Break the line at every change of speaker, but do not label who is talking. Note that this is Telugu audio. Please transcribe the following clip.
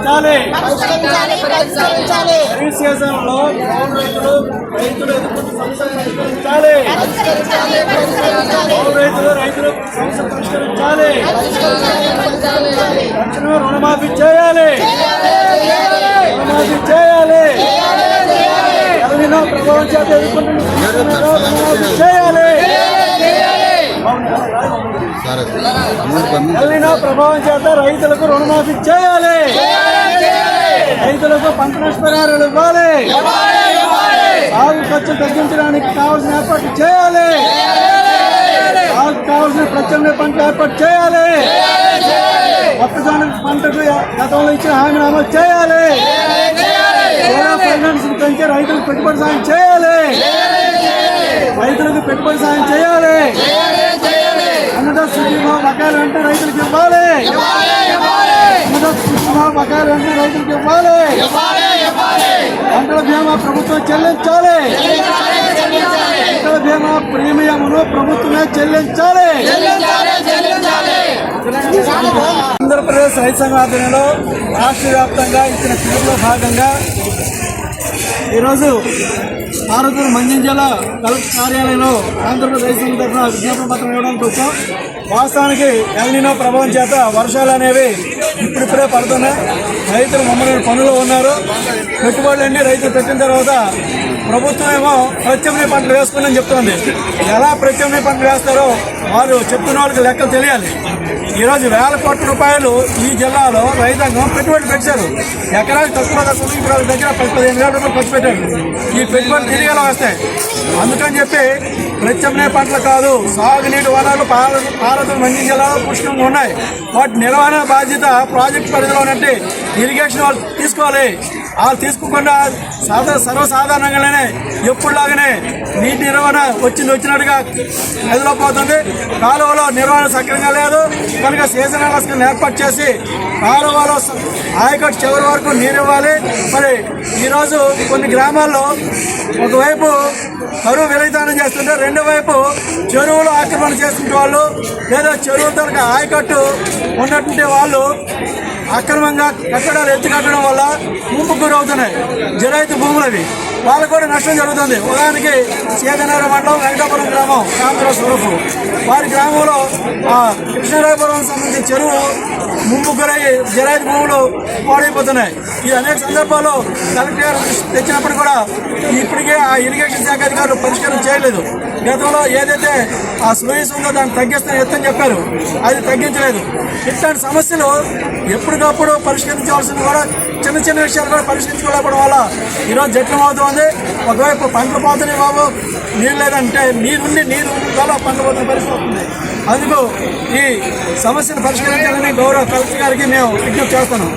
పరిష్కరించాలి. ఖరీఫ్ సీజన్లో రైతులు ఎదుర్కొంటున్న సమస్యలు పరిష్కరించాలి. రైతులు సమస్యలు పరిష్కరించాలి. తక్షణమే రుణమాఫీ చేయాలి. ఎల్నినో ప్రభావం చేత ఎదుర్కొంటున్న రుణమాఫీ చేయాలి. ఎల్నినో ప్రభావం చేత రైతులకు రుణమాఫీ చేయాలి. రైతులకు పంట నష్టపరిహారాలు ఇవ్వాలి. సాగు ఖర్చు తగ్గించడానికి కావాల్సిన ఏర్పాట్లు చేయాలి. సాగు కావాల్సిన ప్రత్యామ్నాయ పంటలు ఏర్పాటు చేయాలి. మొక్కజొన్న పంటకు గతంలో ఇచ్చిన హామీని అమలు చేయాలి. ఫైనాన్స్ పెంచి రైతులకు పెట్టుబడి సాయం చేయాలి. అన్నదాత సుఖీభావ బకాయిలు అంటే రైతులకు ఇవ్వాలి. పంటల బీమా ప్రభుత్వం చెల్లించాలి. పంటల బీమా ప్రీమియంను ప్రభుత్వమే చెల్లించాలి. ఆంధ్రప్రదేశ్ రైతు సంఘం ఆధ్వర్యంలో రాష్ట్ర వ్యాప్తంగా ఇచ్చిన పిలుపులో భాగంగా ఈరోజు ఆరోగ్యం మంజం జిల్లా కలెక్టర్ కార్యాలయంలో ఆంధ్రప్రదేశ్ రైతు సంఘం తరఫున విజ్ఞాపన పత్రం ఇవ్వడానికి వచ్చాం. వాస్తవానికి ఎల్నినో ప్రభావం చేత వర్షాలు అనేవి ఇప్పుడిప్పుడే పడుతున్నాయి. రైతులు మమ్మల్ని పనులు ఉన్నారు. పెట్టుబడులన్నీ రైతులు పెట్టిన తర్వాత ప్రభుత్వం ఏమో ప్రత్యామ్నాయ పంటలు వేసుకుని చెప్తుంది. ఎలా ప్రత్యామ్నాయ పంటలు వేస్తారో వారు చెప్తున్న వాళ్ళకి లెక్కలు తెలియాలి. ఈరోజు వేల కోట్ల రూపాయలు ఈ జిల్లాలో రైతాంగం పెట్టుబడి పెట్టారు. ఎకరాకి తక్కువ దగ్గర 15,000 రూపాయలు ఖర్చు పెట్టారు. ఈ పెట్టుబడి తిరిగి వస్తాయి. అందుకని చెప్పి ప్రత్యామ్నాయ పంటలు కాదు, సాగునీటి వనరులు భారత మంజం జిల్లాలో పుష్కలంగా ఉన్నాయి. వాటి నిర్వహణ బాధ్యత ప్రాజెక్టు పరిధిలో ఉన్నట్టు ఇరిగేషన్ వాళ్ళు తీసుకోవాలి. వాళ్ళు తీసుకోకుండా సర్వసాధారణంగానే ఎప్పుడులాగానే నీటి నిర్వహణ వచ్చినట్టుగా నదిలో పోతుంది. కాలువలో నిర్వహణ సక్రమంగా లేదు కనుక సీజనల్ స్కీమ్ ఏర్పాటు చేసి కాలువలో ఆయకట్టు చివరి వరకు నీరు ఇవ్వాలి. మరి ఈరోజు కొన్ని గ్రామాల్లో ఒకవైపు కరువు విలయితానం చేస్తుంటే రెండో వైపు చెరువులు ఆక్రమణ చేస్తుంటే వాళ్ళు లేదా చెరువుల తరగ ఆయకట్టు ఉన్నటువంటి వాళ్ళు అక్రమంగా కట్టడాలు ఎత్తి కట్టడం వల్ల ముంపు గురవుతున్నాయి. జరైతు భూములవి వాళ్ళకు కూడా నష్టం జరుగుతుంది. ఉదాహరణకి సీతనగరం మండలం వెంకటాపురం గ్రామం ఆంధ్ర స్వరూపు వారి గ్రామంలో కృష్ణరాయపురం సంబంధించిన చెరువు ముంపు గురయ్యి జరైతు భూములు పాడైపోతున్నాయి. ఈ అనేక సందర్భాల్లో కలెక్టర్ గారు తెచ్చినప్పుడు కూడా ఇప్పటికే ఆ ఇరిగేషన్ శాఖ అధికారులు పరిష్కారం చేయలేదు. గతంలో ఏదైతే ఆ స్లూయిస్ ఉందో దాన్ని తగ్గిస్తాను ఎత్తని చెప్పారు, అది తగ్గించలేదు. ఇట్లాంటి సమస్యలు ఎప్పటికప్పుడు పరిష్కరించవలసింది కూడా చిన్న చిన్న విషయాలు కూడా పరిష్కరించుకోలేకపోవడం వల్ల ఈరోజు జట్లం అవుతుంది. ఒకవైపు పంటలు పోతున్నాయి బాబు, నీరు లేదంటే నీరు వల్ల పంటలు పోతున్న పరిస్థితి అవుతుంది. అందుకు ఈ సమస్యను పరిష్కరించాలని గౌరవ కలెక్టర్ గారికి మేము విజ్ఞప్తి చేస్తున్నాం.